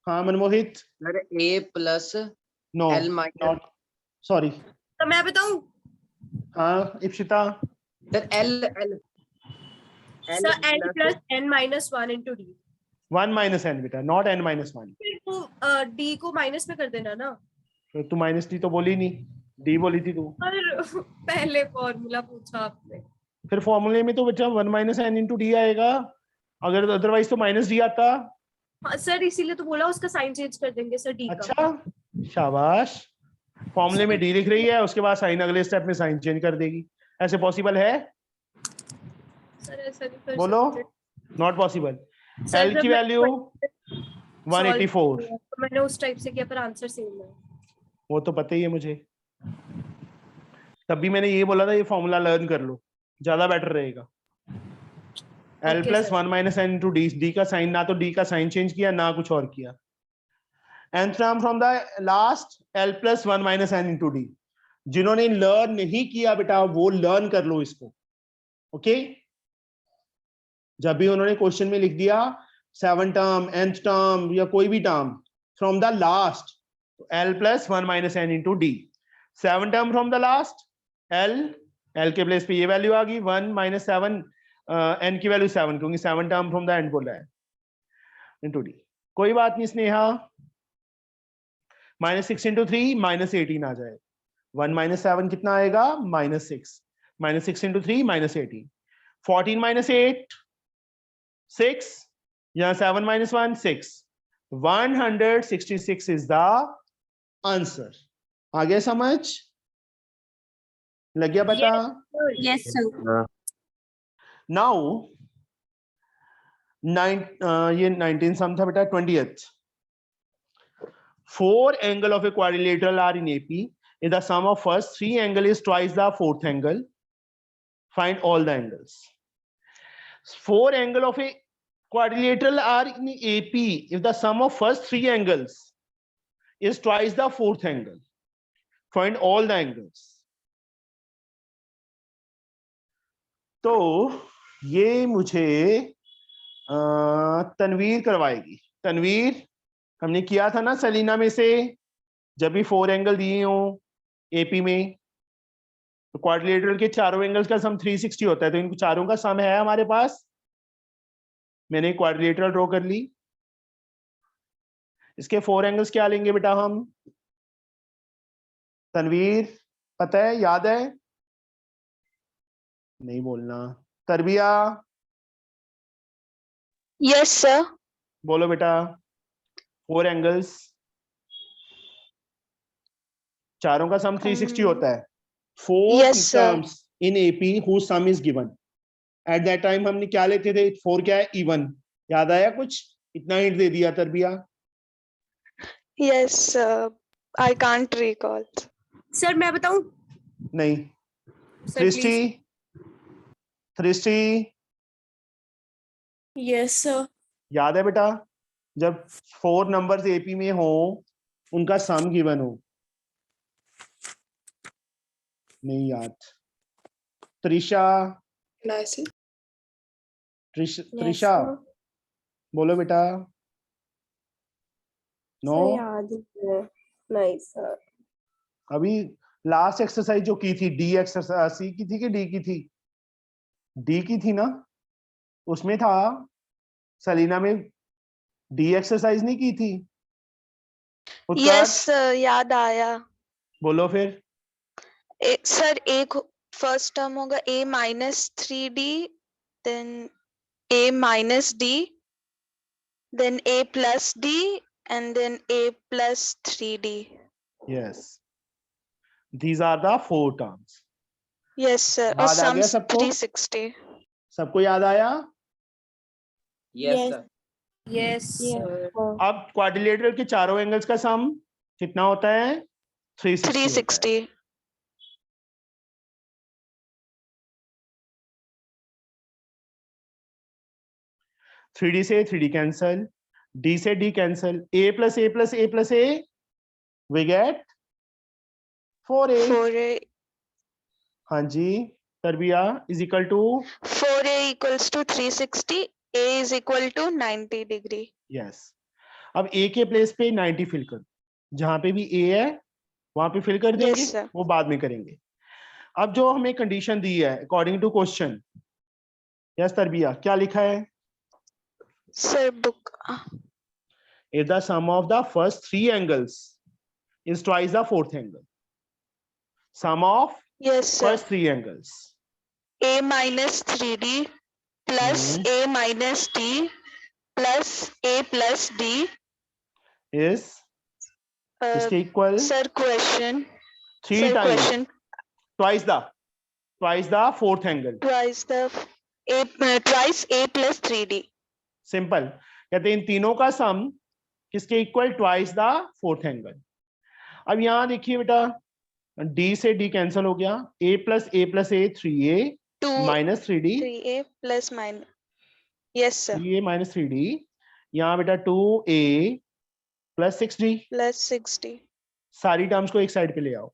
हाँ Manmohit, sir A plus no L minus, not, sorry, तो मैं बताऊं? हाँ Ipsita, sir L sir n plus n minus 1 into d. 1 minus n बेटा, नॉट n minus 1। फिर तू d को माइनस में कर देना ना। तो तू माइनस डी तो बोली नहीं, डी बोली थी तू। और पहले फॉर्मूला पूछा आपने। फिर फॉर्मूले में तो बच्चा 1 minus n into d आएगा, अगर अदरवाइज तो माइनस डी आता। हाँ सर, इसीलिए तो बोला उसका साइन चेंज कर देंगे सर d का। अच्छा शाबाश, फॉर्मूले में डी लिख रही है, उसके बाद साइन अगले स्टेप में साइन चेंज कर देगी। ऐसे पॉसिबल है? सर ऐसा नहीं कर बोलो, सकते। Not possible. सर, एल जब की मैं वैल्यू 184, तो मैंने उस टाइप से किया पर आंसर सेम है। वो तो पता ही है मुझे, तब भी मैंने ये बोला था ये फॉर्मूला लर्न कर लो, ज्यादा बेटर रहेगा। L Okay, plus sir. 1 minus n into d, D का साइन, ना तो डी का साइन चेंज किया ना कुछ और किया। nth term from the last l plus 1 minus n into d, जिन्होंने लर्न नहीं किया बेटा वो लर्न कर लो इसको, ओके? जब भी उन्होंने क्वेश्चन में लिख दिया 7 टर्म, nth टर्म या कोई भी term from the last, l plus 1 minus n into d, 7 term from the last, l के प्लेस पे ये वैल्यू आ गई 1 minus 7, n की वैल्यू 7, क्योंकि 7 टर्म फ्रॉम द एंड बोल रहा है, into d। कोई बात नहीं स्नेहा, -6 into 3 -18 आ जाए। 1 minus 7 कितना आएगा? -6, -6 into 3 -18, 14 minus 8 6, यहाँ 7 minus 1 6, 166 is the answer। आगे समझ लग गया पता? Yes, sir. नाउ ये 19 सम था बेटा। 20th, 4 angle of a quadrilateral are in AP if the sum of first 3 angle is twice the fourth angle, find all the angles। 4 angle of a quadrilateral are in AP if the sum of first 3 angles is twice the fourth angle, find all the angles। तो ये मुझे तनवीर करवाएगी। तनवीर, हमने किया था ना सलीना में से, जब भी 4 एंगल दिए हो एपी में, तो क्वाड्रिलेटरल के चारों एंगल्स का सम 360 होता है, तो इन चारों का सम है हमारे पास। मैंने क्वाड्रिलेटरल ड्रॉ कर ली, इसके 4 एंगल्स क्या लेंगे बेटा हम? तनवीर पता है, याद है? नहीं बोलना। तरबिया Yes, sir. बोलो बेटा। 4 एंगल्स, चारों का सम 360 होता है। 4 Yes, sir. terms in AP whose sum is given। At that time हमने क्या लेते थे? 4 क्या है? even। याद आया कुछ? इतना हिंट दे दिया तरबिया। Yes, sir. I can't recall. Sir मैं बताऊं? नहीं। Sir please. Srishti yes sir. याद है बेटा? जब 4 नंबर्स एपी में हो, उनका सम गिवन हो। नहीं याद। त्रिशा, त्रिशा बोलो बेटा। नो, याद नहीं सर। अभी लास्ट एक्सरसाइज जो की थी, डी एक्सरसाइज, सी की थी कि डी की थी? डी की थी ना, उसमें था सलीना में डी एक्सरसाइज नहीं की थी? Yes, sir. याद आया। बोलो फिर। सर एक फर्स्ट टर्म होगा a minus 3d, then a minus d, then a plus d, and then a plus 3d। Yes, These are the 4 terms. Yes, sir. Or याद आ गया sums सबको? 360. सबको याद आया? Yes Yes. Sir. Yes, sir. अब quadrilateral के चारों angles का सम कितना होता है? 360 होता है। 360. 3D से 3D कैंसल, D से D cancel, A plus A plus A plus A, we get 4A. 4A. हाँ जी, तरबिया is equal to 4A equals to 360. A is equal to 90 degree. yes. अब A के प्लेस पे 90 fill कर, जहां पे भी A है वहां पे फिल कर देंगे, Yes, sir. वो बाद में करेंगे। अब जो हमें कंडीशन दी है अकॉर्डिंग टू क्वेश्चन, यस तरबिया, क्या लिखा है? Sir, book. If the sum of the first 3 angles is twice the fourth angle, sum of Yes, sir. first 3 angles A minus 3D plus A minus D plus A plus D. is इसके equal Sir, question. 3 Sir, times question. twice the fourth angle. Twice A plus 3D. Simple, कहते हैं इन तीनों का सम किसके equal? Twice the fourth angle. अब यहां देखिए बेटा, D से D कैंसिल हो गया, A plus A 3A 2 minus 3D 3A plus minus. Yes, sir. 3A minus 3D, यहाँ बेटा 2A plus 6D, Plus 60. सारी टर्म्स को एक साइड पे ले आओ।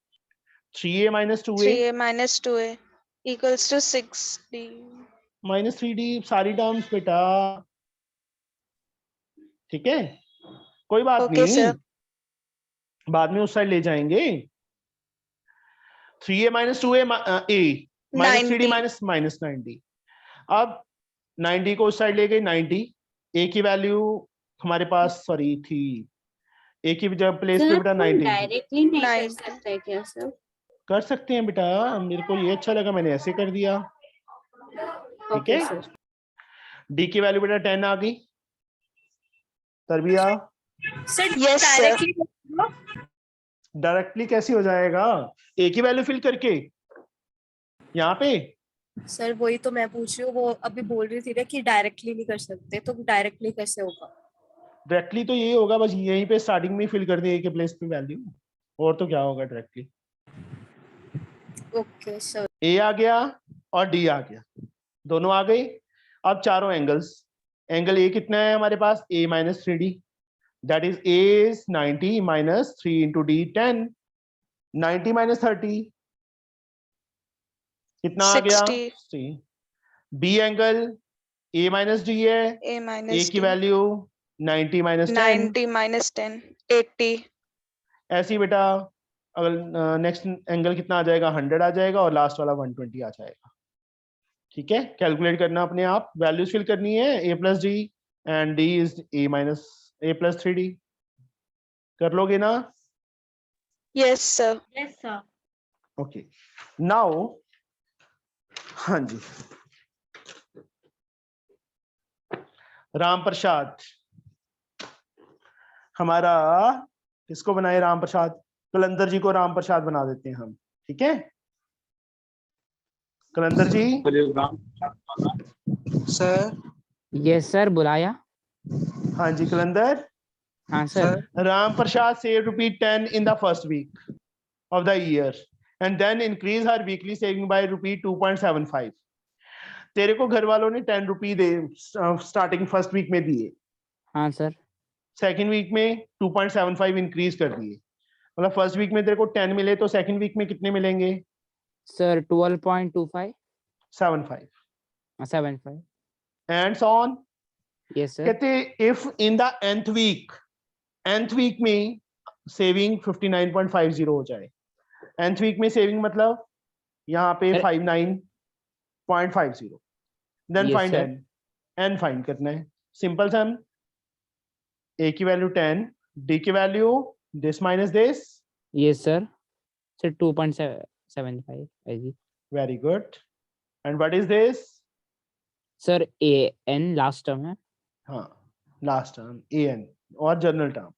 3A minus 2A 3A minus 2A equals to 6D. minus 3D, सारी terms बेटा, ठीक है, कोई बात Okay, नहीं, sir. बाद में उस साइड ले जाएंगे। 3A minus 2A A minus 3D 90. minus 90। अब 90 को उस साइड ले गए, 90 A की वैल्यू हमारे पास सॉरी थी, A की जब प्लेस पे बेटा 90 डायरेक्टली नहीं कर 90. सकता है क्या सर? कर सकते हैं बेटा, मेरे को ये अच्छा लगा, मैंने ऐसे कर दिया, ठीक ओके है। सर। D की वैल्यू बेटा 10 आ गई, Tarbiya sir Yes, sir. Directly directly कैसे हो जाएगा? A की वैल्यू फिल करके यहाँ पे, सर वही तो मैं पूछ रही हूँ, वो अभी बोल रही थी ना कि डायरेक्टली नहीं कर सकते, तो डायरेक्टली कैसे होगा? डायरेक्टली तो यही होगा, बस यहीं पे स्टार्टिंग में फिल कर दिए A के प्लेस पे वैल्यू, और तो क्या होगा डायरेक्टली। Okay sir. A आ गया और D आ गया, दोनों आ गए। अब चारों एंगल्स, एंगल A कितना है हमारे पास? A minus 3D, that is A is 90 minus 3 into D 10, 90 minus 30 कितना आ गया? 60. B angle A minus D है, A A minus की D. Value 90 minus 10, 90 minus 10. 80. ऐसी बेटा अगर नेक्स्ट एंगल कितना आ जाएगा? 100 आ जाएगा और लास्ट वाला 120 आ जाएगा, ठीक है। कैलकुलेट करना अपने आप, वैल्यूज फिल करनी है, A plus D and D is A minus A plus 3D, कर लोगे ना? Yes, sir. Yes sir. Okay, now हाँ जी, राम प्रसाद, हमारा किसको बनाए? राम प्रसाद, कलंदर जी को राम प्रसाद बना देते हैं हम, ठीक है। कलंदर जी। सर यस सर, बुलाया। हाँ जी कलंदर। हाँ sir. Ram Prasad saved ₹10 in the first week of the year and then increased her weekly saving by ₹2.75. तेरे को घर वालों ने 10 रुपये दे स्टार्टिंग फर्स्ट वीक में दिए, हाँ सर। सेकंड वीक में 2.75 इंक्रीज कर दिए, मतलब फर्स्ट वीक में तेरे को 10 मिले तो सेकंड वीक में कितने मिलेंगे? Sir 12.25 75 75। And so on. Yes sir. कहते if in the nth week में सेविंग 59.50 हो जाए, nth वीक में सेविंग मतलब यहाँ पे 59.50, then Yes, find sir. n find करना है, सिंपल सम। A की वैल्यू 10, D की value this minus this, yes sir. Sir 2.75 ऐसी। Very good. And what is this? Sir an last term है। हाँ लास्ट टर्म an और general term.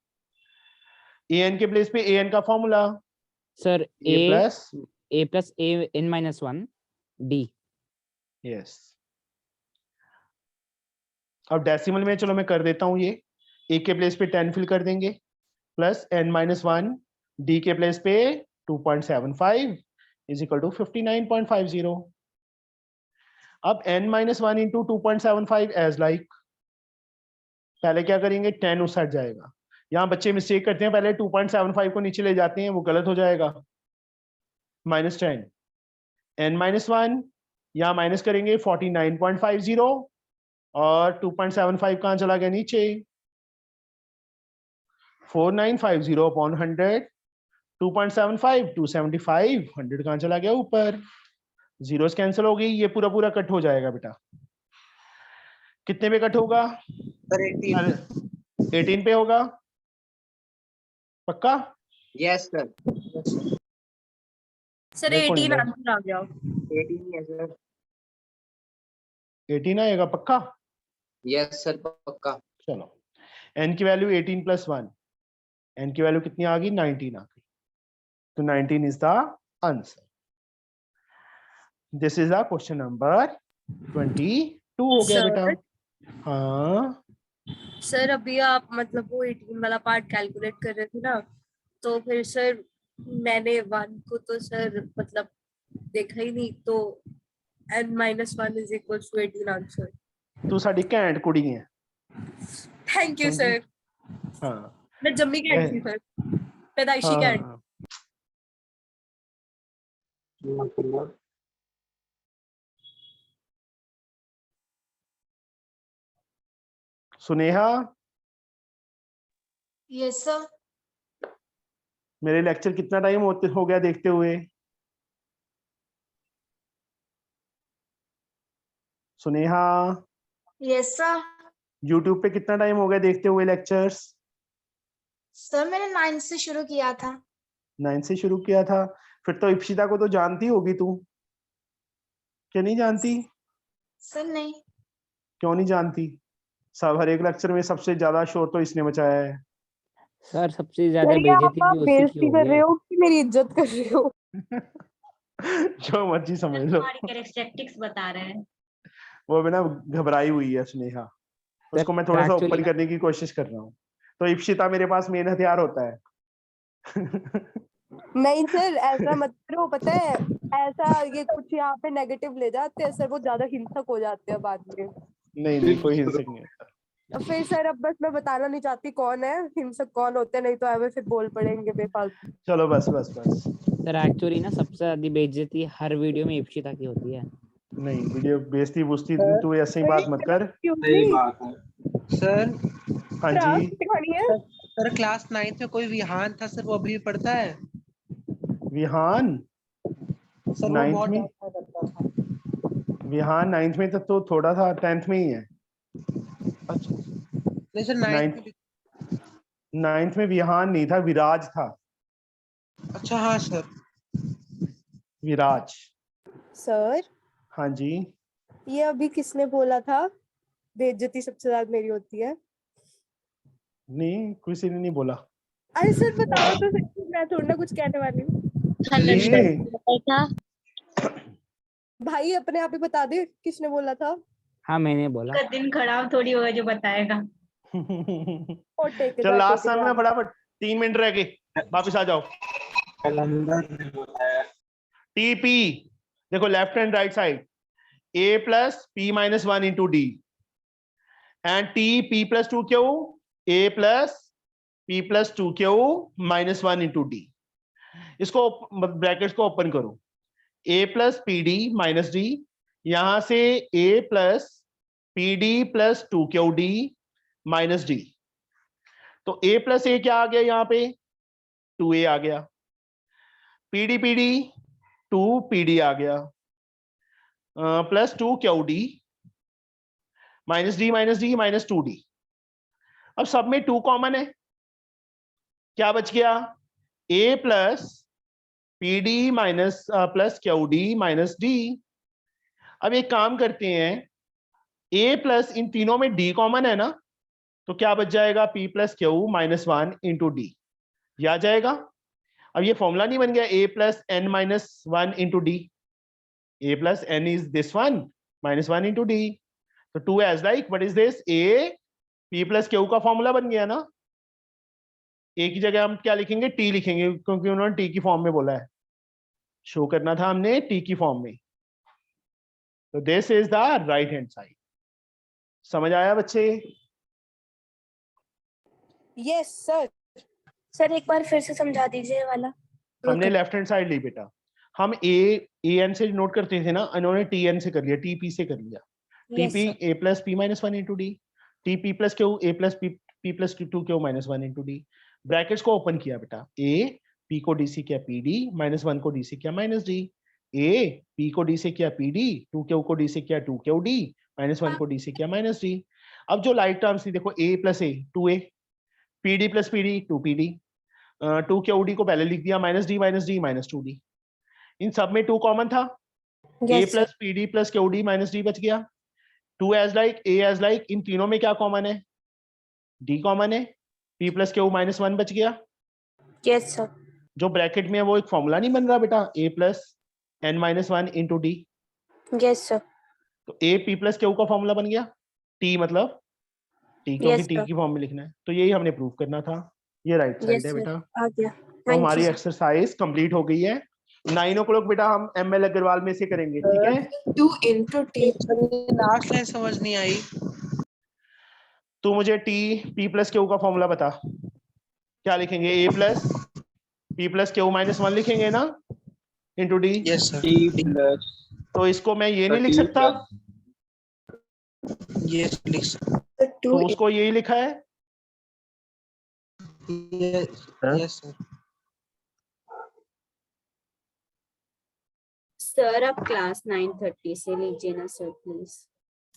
an के place पे an का formula sir A plus a plus a n minus 1 d. Yes. अब decimal में चलो मैं कर देता हूं, ये ए के प्लेस पे 10 फिल कर देंगे प्लस n-1 डी के प्लेस पे 2.75 इज इक्वल टू 59.50। अब n-1 इंटू 2.75 एज लाइक, पहले क्या करेंगे 10 उस हट जाएगा। यहाँ बच्चे मिस्टेक करते हैं, पहले 2.75 को नीचे ले जाते हैं, वो गलत हो जाएगा। -10 n-1 यहाँ माइनस करेंगे 49.50 और 2.75 कहाँ चला गया नीचे, 4950 अपॉन 100, 2.75 275, 100 कहाँ चला गया ऊपर, जीरोस कैंसिल हो गई, ये पूरा पूरा कट हो जाएगा बेटा। कितने पे कट होगा सर 18 पे होगा, पक्का? Yes sir. सर देखो 18 इधर। आंसर आ गया। 18 है सर। 18 आएगा पक्का? यस सर पक्का। चलो n की वैल्यू 18 प्लस 1, n की वैल्यू कितनी आ गई 19 आ गई, तो 19 is the answer. This is the question number 22 हो गया बेटा। हाँ सर अभी आप मतलब वो 18 वाला पार्ट कैलकुलेट कर रहे थे ना, तो फिर सर मैंने 1 को तो सर मतलब देखा ही नहीं, तो n-1 is equal to 18 answer. तू साडी घैंट कुड़ी है। थैंक यू समझी? सर। हाँ मैं जम्मी कैंट थी सर, पैदाइशी कैंट। हाँ सुनेहा, यस सर। मेरे लेक्चर कितना टाइम हो गया देखते हुए? सुनेहा, यस सर। यूट्यूब पे कितना टाइम हो गया देखते हुए लेक्चर्स? सर मैंने 9 से शुरू किया था। 9 से शुरू किया था, फिर तो इप्सिता को तो जानती होगी तू, क्या नहीं जानती? सर नहीं। क्यों नहीं जानती? सब हर एक लेक्चर में सबसे ज्यादा शोर तो इसने मचाया है। सर सबसे ज्यादा बेइज्जती भी उसी की बेइज्जती हो कर रही रहे है। हो कि मेरी इज्जत कर रहे हो? जो मर्जी समझ लो, कैरेक्टरिस्टिक्स बता रहे हैं। वो भी ना घबराई हुई है स्नेहा, उसको मैं थोड़ा सा actually ऊपर ना- करने की कोशिश कर रहा हूँ। तो इप्सिता मेरे पास मेन हथियार होता है। नहीं सर ऐसा मत करो, पता है ऐसा ये कुछ यहाँ पे नेगेटिव ले जाते हैं सर, वो ज्यादा हिंसक हो जाते हैं बाद में। नहीं नहीं कोई हिंसक नहीं होता। फिर सर अब बस मैं बताना नहीं चाहती कौन है हिंसक, कौन होते हैं, नहीं तो हमें फिर बोल पड़ेंगे बेफालतू। चलो बस बस बस। सर एक्चुअली ना सबसे ज्यादा बेइज्जती हर वीडियो में इप्सिता की होती है। नहीं वीडियो बेइज्जती बुस्ती तू ऐसे ही बात मत कर। सही बात है सर। हाँ जी सर क्लास 9th में कोई विहान था सर, वो अभी भी पढ़ता है? विहान सर वो 9th बहुत में? डरता करता था। विहान 9th में तो थोड़ा था, 10th में ही है। अच्छा नहीं सर 9th में विहान नहीं था, विराज था। अच्छा हाँ सर। विराज। सर हाँ जी। ये अभी किसने बोला था बेइज्जती सबसे ज्यादा मेरी होती है? नहीं किसी ने नहीं बोला। अरे सर बताओ तो सही, मैं थोड़ा ना कुछ कहने वाली हूँ। भाई अपने आप ही बता दे किसने बोला था। हाँ मैंने बोला। का दिन खराब थोड़ी होगा जो बताएगा। और टेक चल लास्ट समय में फटाफट 3 मिनट रह गए, वापिस आ जाओ। टीपी देखो left and right side, a plus p minus 1 into D and t p plus 2 Q a plus p plus 2 Q minus 1 into D. इसको ब्रैकेट्स को ओपन करो, a plus P D minus D, यहां से a plus P D plus 2 Q D minus D. तो a plus a क्या आ गया यहाँ पे 2a आ गया, pd 2pd आ गया, plus 2 Q D minus D minus 2d। अब सब में 2 कॉमन है, क्या बच गया a plus P D minus plus Q D minus D. अब एक काम करते हैं, a प्लस इन तीनों में d कॉमन है ना, तो क्या बच जाएगा p plus Q minus 1 into D, ये आ जाएगा। अब ये फॉर्मूला नहीं बन गया a plus n minus 1 into D, a plus n is this one minus 1 into D, तो 2 as like what is this, a p plus q का formula बन गया ना। a की जगह हम क्या लिखेंगे, t लिखेंगे, क्योंकि उन्होंने t की फॉर्म में बोला है, शो करना था हमने t की फॉर्म में। तो this is the right hand side. समझ आया बच्चे? Yes sir. सर एक बार फिर से समझा दीजिए ये वाला। हमने लेफ्ट हैंड साइड ली बेटा, हम an से नोट करते थे ना, इन्होंने tn से कर लिया, tp से कर लिया। Yes, tp sir. a plus p minus 1 into D, tp plus q a plus p plus 2q minus 1 into D. Brackets को ओपन किया बेटा, a p को d से किया pd, माइनस 1 को d से किया माइनस d, a p को d से किया pd, 2q को d से किया 2qd, माइनस 1 को d से किया माइनस d। अब जो लाइक टर्म्स थी देखो, a plus a 2a, pd plus pd 2pd, 2qd को पहले लिख दिया माइनस d माइनस 2d। इन सब में 2 कॉमन था, a plus pd plus qd minus d बच गया। 2 as like, a as like, इन तीनों में क्या कॉमन है, d कॉमन है, p प्लस q माइनस 1 बच गया। Yes sir. जो ब्रैकेट में है वो एक फॉर्मूला नहीं बन रहा बेटा, a plus n minus 1 into D, yes sir. तो a p प्लस q का फॉर्मूला बन गया, t मतलब t, क्योंकि t की फॉर्म में लिखना है, तो यही हमने प्रूव करना था। ये राइट साइड है बेटा। आ गया। तो हमारी एक्सरसाइज कंप्लीट हो गई है। 9 o'clock बेटा हम ML अग्रवाल में से करेंगे, ठीक है? 2 into t। लास्ट लाइन समझ नहीं आई। तो मुझे t p प्लस q का फॉर्मूला बता, क्या लिखेंगे, a plus p plus q minus 1 लिखेंगे ना इंटू डी। Yes sir. तो इसको मैं ये नहीं लिख सकता, यस लिख सकते। तो उसको यही लिखा है। Yes sir. सर आप क्लास 9:30 से लीजिए ना सर प्लीज।